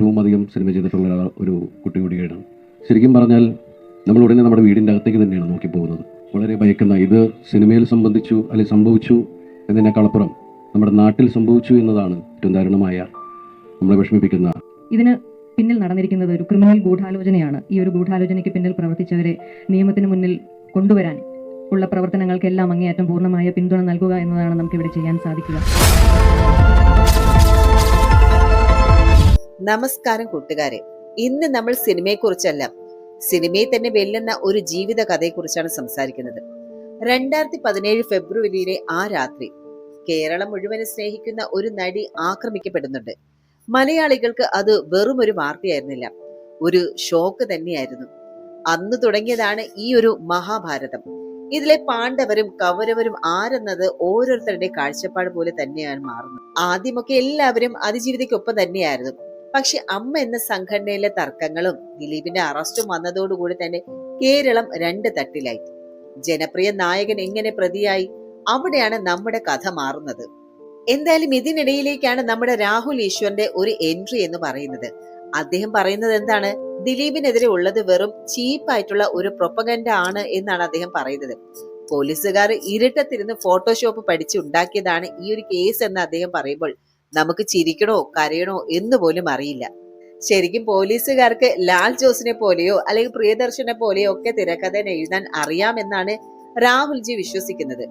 ഏറ്റവും അധികം സിനിമ ചെയ്തിട്ടുള്ള ഒരു കുട്ടി കൂടിയാണ്. ശരിക്കും പറഞ്ഞാൽ നമ്മൾ ഉടനെ നമ്മുടെ വീടിൻ്റെ അകത്തേക്ക് തന്നെയാണ് നോക്കി പോകുന്നത്. വളരെ ഭയക്കുന്ന, ഇത് സിനിമയിൽ സംബന്ധിച്ചു അല്ലെങ്കിൽ സംഭവിച്ചു എന്നതിനേക്കാളപ്പുറം നമ്മുടെ നാട്ടിൽ സംഭവിച്ചു എന്നതാണ് ഏറ്റവും ദാരുണമായ, നമ്മളെ വിഷമിപ്പിക്കുന്ന. ഇതിന് പിന്നിൽ നടന്നിരിക്കുന്നത് ഒരു ക്രിമിനൽ ഗൂഢാലോചനയാണ്. ഈ ഒരു ഗൂഢാലോചനയ്ക്ക് പിന്നിൽ പ്രവർത്തിച്ചവരെ നിയമത്തിന് മുന്നിൽ കൊണ്ടുവരാൻ ഉള്ള പ്രവർത്തനങ്ങൾക്കെല്ലാം അങ്ങേയറ്റം പൂർണ്ണമായ പിന്തുണ നൽകുക എന്നതാണ് നമുക്കിവിടെ ചെയ്യാൻ സാധിക്കുക. നമസ്കാരം കൂട്ടുകാരെ, ഇന്ന് നമ്മൾ സിനിമയെക്കുറിച്ചല്ല, സിനിമയെ തന്നെ വെല്ലുന്ന ഒരു ജീവിത കഥയെക്കുറിച്ചാണ് സംസാരിക്കുന്നത്. 2017 ഫെബ്രുവരിയിലെ ആ രാത്രി കേരളം മുഴുവനും സ്നേഹിക്കുന്ന ഒരു നടി ആക്രമിക്കപ്പെടുന്നുണ്ട്. മലയാളികൾക്ക് അത് വെറും ഒരു വാർത്തയായിരുന്നില്ല, ഒരു ഷോക്ക് തന്നെയായിരുന്നു. അന്ന് തുടങ്ങിയതാണ് ഈ ഒരു മഹാഭാരതം. ഇതിലെ പാണ്ഡവരും കൗരവരും ആരെന്നത് ഓരോരുത്തരുടെ കാഴ്ചപ്പാട് പോലെ തന്നെയാണ് മാറുന്നത്. ആദ്യമൊക്കെ എല്ലാവരും അതിജീവിതയ്ക്കൊപ്പം തന്നെയായിരുന്നു. പക്ഷെ അമ്മ എന്ന സംഘടനയിലെ തർക്കങ്ങളും ദിലീപിന്റെ അറസ്റ്റും വന്നതോടുകൂടി തന്നെ കേരളം രണ്ട് തട്ടിലായി. ജനപ്രിയ നായകൻ എങ്ങനെ പ്രതിയായി, അവിടെയാണ് നമ്മുടെ കഥ മാറുന്നത്. എന്തായാലും ഇതിനിടയിലേക്കാണ് നമ്മുടെ രാഹുൽ ഈശ്വറിന്റെ ഒരു എൻട്രി എന്ന് പറയുന്നത്. അദ്ദേഹം പറയുന്നത് എന്താണ്? ദിലീപിനെതിരെ ഉള്ളത് വെറും ചീപ്പായിട്ടുള്ള ഒരു പ്രൊപ്പഗൻഡ ആണ് എന്നാണ് അദ്ദേഹം പറയുന്നത്. പോലീസുകാർ ഇരുട്ടത്തിരുന്ന് ഫോട്ടോഷോപ്പ് പഠിച്ചുണ്ടാക്കിയതാണ് ഈ ഒരു കേസ് എന്ന് അദ്ദേഹം പറയുമ്പോൾ നമുക്ക് ചിരിക്കണോ കരയണോ എന്ന് പോലും അറിയില്ല. ശരിക്കും പോലീസുകാർക്ക് ലാൽ ജോസിനെ പോലെയോ അല്ലെങ്കിൽ പ്രിയദർശനെ പോലെയോ ഒക്കെ തിരക്കഥ എഴുതാൻ അറിയാമെന്നാണ് രാഹുൽജി വിശ്വസിക്കുന്നത്.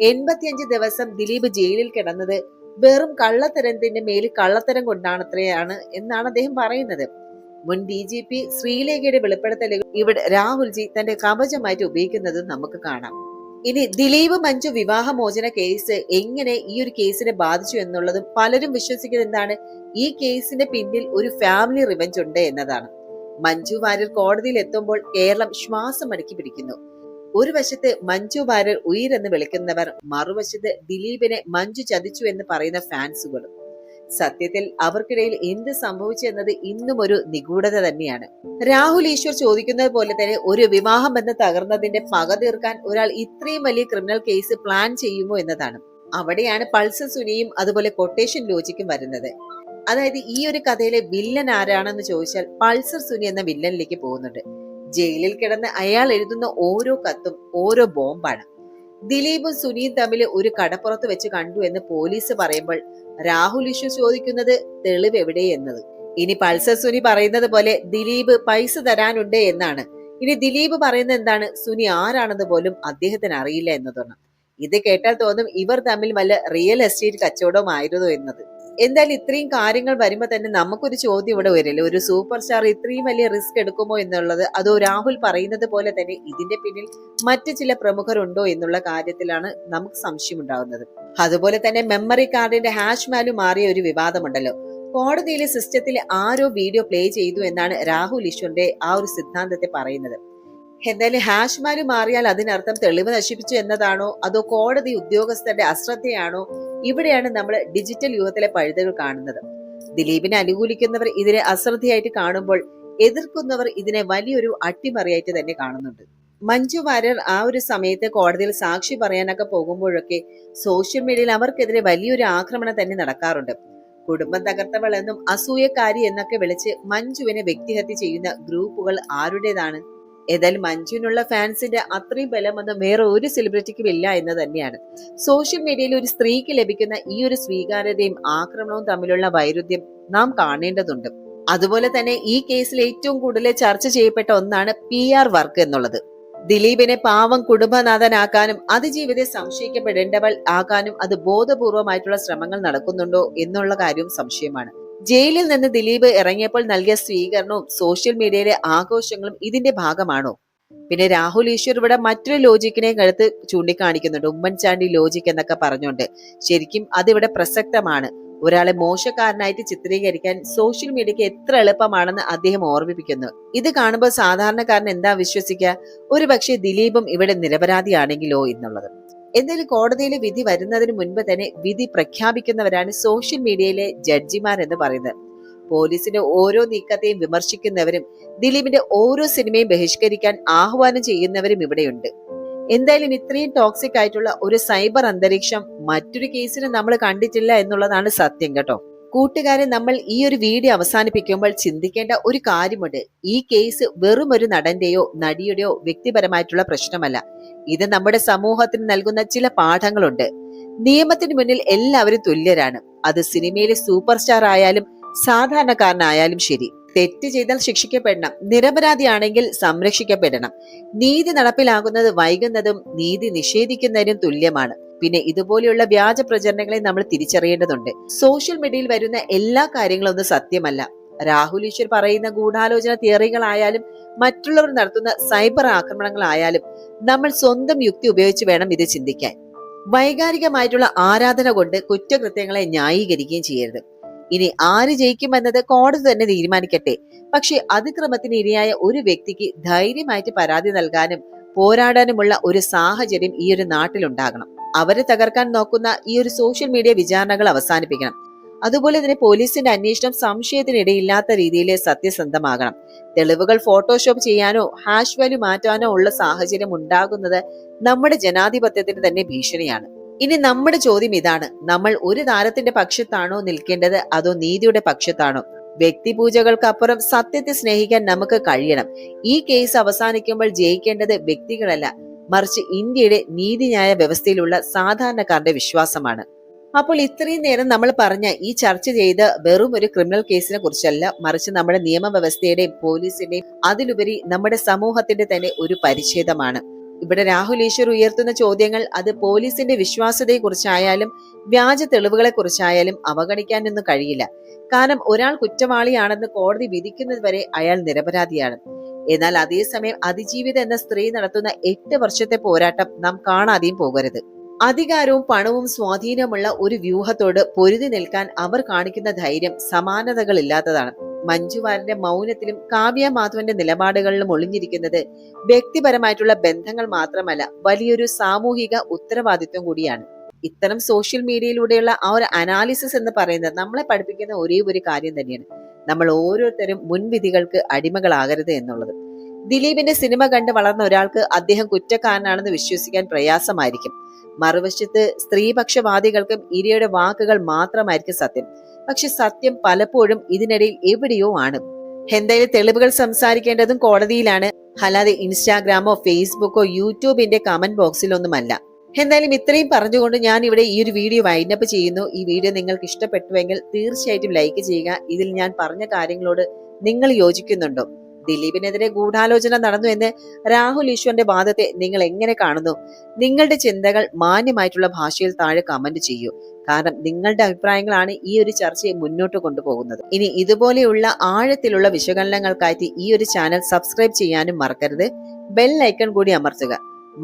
85 ദിവസം ദിലീപ് ജയിലിൽ കിടന്നത് വെറും കള്ളത്തരത്തിന്റെ മേൽ കള്ളത്തരം കൊണ്ടാണത്രയാണ് എന്നാണ് അദ്ദേഹം പറയുന്നത്. മുൻ DGP ശ്രീലേഖയുടെ വെളിപ്പെടുത്തലുകൾ ഇവിടെ രാഹുൽജി തന്റെ കവചമായിട്ട് ഉപയോഗിക്കുന്നത് നമുക്ക് കാണാം. ഇനി ദിലീപ് മഞ്ജു വിവാഹമോചന കേസ് എങ്ങനെ ഈ ഒരു കേസിനെ ബാധിച്ചു എന്നുള്ളതും പലരും വിശ്വസിക്കുന്നത് എന്താണ്? ഈ കേസിന്റെ പിന്നിൽ ഒരു ഫാമിലി റിവെഞ്ച് ഉണ്ട് എന്നതാണ്. മഞ്ജു വാര്യർ കോടതിയിൽ എത്തുമ്പോൾ കേരളം ശ്വാസം അടക്കി പിടിക്കുന്നു. ഒരു വശത്ത് മഞ്ജു വാര്യർ ഉയരെന്ന് വിളിക്കുന്നവർ, മറുവശത്ത് ദിലീപിനെ മഞ്ജു ചതിച്ചു എന്ന് പറയുന്ന ഫാൻസുകളും. സത്യത്തിൽ അവർക്കിടയിൽ എന്ത് സംഭവിച്ചു എന്നത് ഇന്നും ഒരു നിഗൂഢത തന്നെയാണ്. രാഹുൽ ഈശ്വർ ചോദിക്കുന്നത് പോലെ തന്നെ ഒരു വിവാഹം ബന്ധം തകർന്നതിന്റെ പക തീർക്കാൻ ഒരാൾ ഇത്രയും വലിയ ക്രിമിനൽ കേസ് പ്ലാൻ ചെയ്യുമോ എന്നതാണ്. അവിടെയാണ് പൾസർ സുനിയും അതുപോലെ കൊട്ടേഷൻ ലോജിക്കും വരുന്നത്. അതായത് ഈ ഒരു കഥയിലെ വില്ലൻ ആരാണെന്ന് ചോദിച്ചാൽ പൾസർ സുനി എന്ന വില്ലനിലേക്ക് പോകുന്നുണ്ട്. ജയിലിൽ കിടന്ന് അയാൾ എഴുതുന്ന ഓരോ കത്തും ഓരോ ബോംബാണ്. ദിലീപും സുനിയും തമ്മിൽ ഒരു കടപ്പുറത്ത് വെച്ച് കണ്ടു എന്ന് പോലീസ് പറയുമ്പോൾ രാഹുൽ ഈശ്വർ ചോദിക്കുന്നത് തെളിവ് എവിടെ എന്നത്. ഇനി പൾസർ സുനി പറയുന്നത് പോലെ ദിലീപ് പൈസ തരാനുണ്ട് എന്നാണ്. ഇനി ദിലീപ് പറയുന്നത് എന്താണ്? സുനി ആരാണെന്ന് പോലും അദ്ദേഹത്തിന് അറിയില്ല എന്നതാണ്. ഇത് കേട്ടാൽ തോന്നും ഇവർ തമ്മിൽ വല്ല റിയൽ എസ്റ്റേറ്റ് കച്ചവടമായിരുന്നു എന്നത്. എന്തായാലും ഇത്രയും കാര്യങ്ങൾ വരുമ്പോ തന്നെ നമുക്കൊരു ചോദ്യം ഇവിടെ വരില്ലേ, ഒരു സൂപ്പർ സ്റ്റാർ ഇത്രയും വലിയ റിസ്ക് എടുക്കുമോ എന്നുള്ളത്. അതോ രാഹുൽ പറയുന്നത് പോലെ തന്നെ ഇതിന്റെ പിന്നിൽ മറ്റു ചില പ്രമുഖരുണ്ടോ എന്നുള്ള കാര്യത്തിലാണ് നമുക്ക് സംശയം ഉണ്ടാകുന്നത്. അതുപോലെ തന്നെ മെമ്മറി കാർഡിന്റെ ഹാഷ് വാല്യൂ മാറിയ ഒരു വിവാദമുണ്ടല്ലോ. കോടതിയിലെ സിസ്റ്റത്തിൽ ആരോ വീഡിയോ പ്ലേ ചെയ്തു എന്നാണ് രാഹുൽ ഈശ്വറിന്റെ ആ ഒരു സിദ്ധാന്തത്തെ പറയുന്നത്. എന്തായാലും ഹാഷ് വാല്യൂ മാറിയാൽ അതിനർത്ഥം തെളിവ് നശിപ്പിച്ചു എന്നതാണോ അതോ കോടതി ഉദ്യോഗസ്ഥരുടെ അശ്രദ്ധയാണോ? ഇവിടെയാണ് നമ്മൾ ഡിജിറ്റൽ യുഗത്തിലെ പഴുതുകൾ കാണുന്നത്. ദിലീപിനെ അനുകൂലിക്കുന്നവർ ഇതിനെ അശ്രദ്ധയായിട്ട് കാണുമ്പോൾ എതിർക്കുന്നവർ ഇതിനെ വലിയൊരു അട്ടിമറിയായിട്ട് തന്നെ കാണുന്നുണ്ട്. മഞ്ജു വാര്യർ ആ ഒരു സമയത്ത് കോടതിയിൽ സാക്ഷി പറയാനൊക്കെ പോകുമ്പോഴൊക്കെ സോഷ്യൽ മീഡിയയിൽ അവർക്കെതിരെ വലിയൊരു ആക്രമണം തന്നെ നടക്കാറുണ്ട്. കുടുംബം തകർത്തവൾ എന്നും അസൂയക്കാരി എന്നൊക്കെ വിളിച്ച് മഞ്ജുവിനെ വ്യക്തിഹത്യ ചെയ്യുന്ന ഗ്രൂപ്പുകൾ ആരുടേതാണ്? ഏതായാലും മഞ്ജുവിനുള്ള ഫാൻസിന്റെ അത്രയും ബലമൊന്നും വേറെ ഒരു സെലിബ്രിറ്റിക്കും ഇല്ല എന്ന് തന്നെയാണ്. സോഷ്യൽ മീഡിയയിൽ ഒരു സ്ത്രീക്ക് ലഭിക്കുന്ന ഈ ഒരു സ്വീകാര്യതയും ആക്രമണവും തമ്മിലുള്ള വൈരുദ്ധ്യം നാം കാണേണ്ടതുണ്ട്. അതുപോലെ തന്നെ ഈ കേസിൽ ഏറ്റവും കൂടുതൽ ചർച്ച ചെയ്യപ്പെട്ട ഒന്നാണ് PR വർക്ക് എന്നുള്ളത്. ദിലീപിനെ പാവം കുടുംബനാഥനാക്കാനും അതിജീവിതയെ സംശയിക്കപ്പെടേണ്ടവൾ ആക്കാനും അത് ബോധപൂർവമായിട്ടുള്ള ശ്രമങ്ങൾ നടക്കുന്നുണ്ടോ എന്നുള്ള കാര്യവും സംശയമാണ്. ജയിലിൽ നിന്ന് ദിലീപ് ഇറങ്ങിയപ്പോൾ നൽകിയ സ്വീകരണവും സോഷ്യൽ മീഡിയയിലെ ആഘോഷങ്ങളും ഇതിന്റെ ഭാഗമാണോ? പിന്നെ രാഹുൽ ഈശ്വർ ഇവിടെ മറ്റൊരു ലോജിക്കിനെ കഴുത്ത് ചൂണ്ടിക്കാണിക്കുന്നുണ്ട്, ഉമ്മൻചാണ്ടി ലോജിക് എന്നൊക്കെ പറഞ്ഞുകൊണ്ട്. ശരിക്കും അതിവിടെ പ്രസക്തമാണ്. ഒരാളെ മോശക്കാരനായിട്ട് ചിത്രീകരിക്കാൻ സോഷ്യൽ മീഡിയക്ക് എത്ര എളുപ്പമാണെന്ന് അദ്ദേഹം ഓർമ്മിപ്പിക്കുന്നു. ഇത് കാണുമ്പോൾ സാധാരണക്കാരൻ എന്താ വിശ്വസിക്കുക? ഒരു പക്ഷേ ദിലീപും ഇവിടെ നിരപരാധിയാണെങ്കിലോ എന്നുള്ളത്. എന്തായാലും കോടതിയിലെ വിധി വരുന്നതിന് മുൻപ് തന്നെ വിധി പ്രഖ്യാപിക്കുന്നവരാണ് സോഷ്യൽ മീഡിയയിലെ ജഡ്ജിമാർ എന്ന് പറയുന്നത്. പോലീസിന്റെ ഓരോ നീക്കത്തെയും വിമർശിക്കുന്നവരും ദിലീപിന്റെ ഓരോ സിനിമയും ബഹിഷ്കരിക്കാൻ ആഹ്വാനം ചെയ്യുന്നവരും ഇവിടെയുണ്ട്. എന്തായാലും ഇത്രയും ടോക്സിക് ആയിട്ടുള്ള ഒരു സൈബർ അന്തരീക്ഷം മറ്റൊരു കേസിന് നമ്മൾ കണ്ടിട്ടില്ല എന്നുള്ളതാണ് സത്യം കേട്ടോ. കൂട്ടുകാരെ, നമ്മൾ ഈ ഒരു വീഡിയോ അവസാനിപ്പിക്കുമ്പോൾ ചിന്തിക്കേണ്ട ഒരു കാര്യമുണ്ട്. ഈ കേസ് വെറും ഒരു നടന്റെയോ നടിയുടെയോ വ്യക്തിപരമായിട്ടുള്ള പ്രശ്നമല്ല. ഇത് നമ്മുടെ സമൂഹത്തിന് നൽകുന്ന ചില പാഠങ്ങളുണ്ട്. നിയമത്തിന് മുന്നിൽ എല്ലാവരും തുല്യരാണ്. അത് സിനിമയിലെ സൂപ്പർ സ്റ്റാർ ആയാലും സാധാരണക്കാരനായാലും ശരി. തെറ്റ് ചെയ്താൽ ശിക്ഷിക്കപ്പെടണം, നിരപരാധിയാണെങ്കിൽ സംരക്ഷിക്കപ്പെടണം. നീതി നടപ്പിലാകുന്നത് വൈകുന്നതും നീതി നിഷേധിക്കുന്നതിനും തുല്യമാണ്. പിന്നെ ഇതുപോലെയുള്ള വ്യാജ പ്രചരണങ്ങളെ നമ്മൾ തിരിച്ചറിയേണ്ടതുണ്ട്. സോഷ്യൽ മീഡിയയിൽ വരുന്ന എല്ലാ കാര്യങ്ങളൊന്നും സത്യമല്ല. രാഹുൽ ഈശ്വർ പറയുന്ന ഗൂഢാലോചന തിയറികളായാലും മറ്റുള്ളവർ നടത്തുന്ന സൈബർ ആക്രമണങ്ങളായാലും നമ്മൾ സ്വന്തം യുക്തി ഉപയോഗിച്ച് വേണം ഇത് ചിന്തിക്കാൻ. വൈകാരികമായിട്ടുള്ള ആരാധന കൊണ്ട് കുറ്റകൃത്യങ്ങളെ ന്യായീകരിക്കുകയും ചെയ്യരുത്. ഇനി ആര് ജയിക്കുമെന്നത് കോടതി തന്നെ തീരുമാനിക്കട്ടെ. പക്ഷെ അതിക്രമത്തിന് ഇരയായ ഒരു വ്യക്തിക്ക് ധൈര്യമായിട്ട് പരാതി നൽകാനും പോരാടാനുമുള്ള ഒരു സാഹചര്യം ഈ ഒരു നാട്ടിലുണ്ടാകണം. അവരെ തകർക്കാൻ നോക്കുന്ന ഈ ഒരു സോഷ്യൽ മീഡിയ വിചാരണകൾ അവസാനിപ്പിക്കണം. അതുപോലെ തന്നെ പോലീസിന്റെ അന്വേഷണം സംശയത്തിനിടയില്ലാത്ത രീതിയിൽ സത്യസന്ധമാകണം. തെളിവുകൾ ഫോട്ടോഷോപ്പ് ചെയ്യാനോ ഹാഷ് വാല്യൂ മാറ്റാനോ ഉള്ള സാഹചര്യം ഉണ്ടാകുന്നത് നമ്മുടെ ജനാധിപത്യത്തിന് തന്നെ ഭീഷണിയാണ്. ഇനി നമ്മുടെ ചോദ്യം ഇതാണ്: നമ്മൾ ഒരു താരത്തിന്റെ പക്ഷത്താണോ നിൽക്കേണ്ടത്, അതോ നീതിയുടെ പക്ഷത്താണോ? വ്യക്തിപൂജകൾക്കപ്പുറം സത്യത്തെ സ്നേഹിക്കാൻ നമുക്ക് കഴിയണം. ഈ കേസ് അവസാനിക്കുമ്പോൾ ജയിക്കേണ്ടത് വ്യക്തികളല്ല, മറിച്ച് ഇന്ത്യയുടെ നീതിന്യായ വ്യവസ്ഥയിലുള്ള സാധാരണക്കാരുടെ വിശ്വാസമാണ്. അപ്പോൾ ഇത്രയും നേരം നമ്മൾ പറഞ്ഞ ഈ ചർച്ച ചെയ്ത് വെറും ഒരു ക്രിമിനൽ കേസിനെ കുറിച്ചല്ല, മറിച്ച് നമ്മുടെ നിയമവ്യവസ്ഥയുടെയും പോലീസിന്റെയും അതിലുപരി നമ്മുടെ സമൂഹത്തിന്റെ തന്നെ ഒരു പരിച്ഛേദമാണ്. ഇവിടെ രാഹുൽ ഈശ്വർ ഉയർത്തുന്ന ചോദ്യങ്ങൾ അത് പോലീസിന്റെ വിശ്വാസ്യതയെ കുറിച്ചായാലും വ്യാജ തെളിവുകളെ കുറിച്ചായാലും അവഗണിക്കാനൊന്നും കഴിയില്ല. കാരണം ഒരാൾ കുറ്റവാളിയാണെന്ന് കോടതി വിധിക്കുന്നത് വരെ അയാൾ നിരപരാധിയാണ്. എന്നാൽ അതേസമയം അതിജീവിത എന്ന സ്ത്രീ നടത്തുന്ന 8 വർഷത്തെ പോരാട്ടം നാം കാണാതെയും പോകരുത്. അധികാരവും പണവും സ്വാധീനമുള്ള ഒരു വ്യൂഹത്തോട് പൊരുതി നിൽക്കാൻ അവർ കാണിക്കുന്ന ധൈര്യം സമാനതകളില്ലാത്തതാണ്. മഞ്ജു വാര്യരുടെ മൗനത്തിലും കാവ്യ മാധവന്റെ നിലപാടുകളിലും ഒളിഞ്ഞിരിക്കുന്നത് വ്യക്തിപരമായിട്ടുള്ള ബന്ധങ്ങൾ മാത്രമല്ല, വലിയൊരു സാമൂഹിക ഉത്തരവാദിത്വം കൂടിയാണ്. ഇത്തരം സോഷ്യൽ മീഡിയയിലൂടെയുള്ള ആ ഒരു അനാലിസിസ് എന്ന് പറയുന്നത് നമ്മളെ പഠിപ്പിക്കുന്ന ഒരേ ഒരു കാര്യം തന്നെയാണ്: നമ്മൾ ഓരോരുത്തരും മുൻവിധികൾക്ക് അടിമകളാകരുത് എന്നുള്ളത്. ദിലീപിന്റെ സിനിമ കണ്ട് വളർന്ന ഒരാൾക്ക് അദ്ദേഹം കുറ്റക്കാരനാണെന്ന് വിശ്വസിക്കാൻ പ്രയാസമായിരിക്കും. മറുവശത്ത് സ്ത്രീപക്ഷവാദികൾക്കും ഇരയുടെ വാക്കുകൾ മാത്രമായിരിക്കും സത്യം. പക്ഷെ സത്യം പലപ്പോഴും ഇതിനിടയിൽ എവിടെയോ ആണ്. എന്തായാലും തെളിവുകൾ സംസാരിക്കേണ്ടതും കോടതിയിലാണ്, അല്ലാതെ ഇൻസ്റ്റാഗ്രാമോ ഫേസ്ബുക്കോ യൂട്യൂബിന്റെ കമന്റ് ബോക്സിലൊന്നുമല്ല. എന്തായാലും ഇത്രയും പറഞ്ഞുകൊണ്ട് ഞാൻ ഇവിടെ ഈ ഒരു വീഡിയോ വൈൻഡപ്പ് ചെയ്യുന്നു. ഈ വീഡിയോ നിങ്ങൾക്ക് ഇഷ്ടപ്പെട്ടുവെങ്കിൽ തീർച്ചയായിട്ടും ലൈക്ക് ചെയ്യുക. ഇതിൽ ഞാൻ പറഞ്ഞ കാര്യങ്ങളോട് നിങ്ങൾ യോജിക്കുന്നുണ്ടോ? ദിലീപിനെതിരെ ഗൂഢാലോചന നടന്നു എന്ന് രാഹുൽ ഈശ്വറിന്റെ വാദത്തെ നിങ്ങൾ എങ്ങനെ കാണുന്നു? നിങ്ങളുടെ ചിന്തകൾ മാന്യമായിട്ടുള്ള ഭാഷയിൽ താഴെ കമന്റ് ചെയ്യൂ. കാരണം നിങ്ങളുടെ അഭിപ്രായങ്ങളാണ് ഈ ഒരു ചർച്ചയെ മുന്നോട്ട് കൊണ്ടുപോകുന്നത്. ഇനി ഇതുപോലെയുള്ള ആഴത്തിലുള്ള വിശകലനങ്ങൾക്കായിട്ട് ഈ ഒരു ചാനൽ സബ്സ്ക്രൈബ് ചെയ്യാനും മറക്കരുത്. ബെൽ ഐക്കൺ കൂടി അമർത്തുക.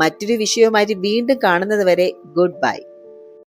മറ്റൊരു വിഷയവുമായിട്ട് വീണ്ടും കാണുന്നത് വരെ ഗുഡ് ബൈ.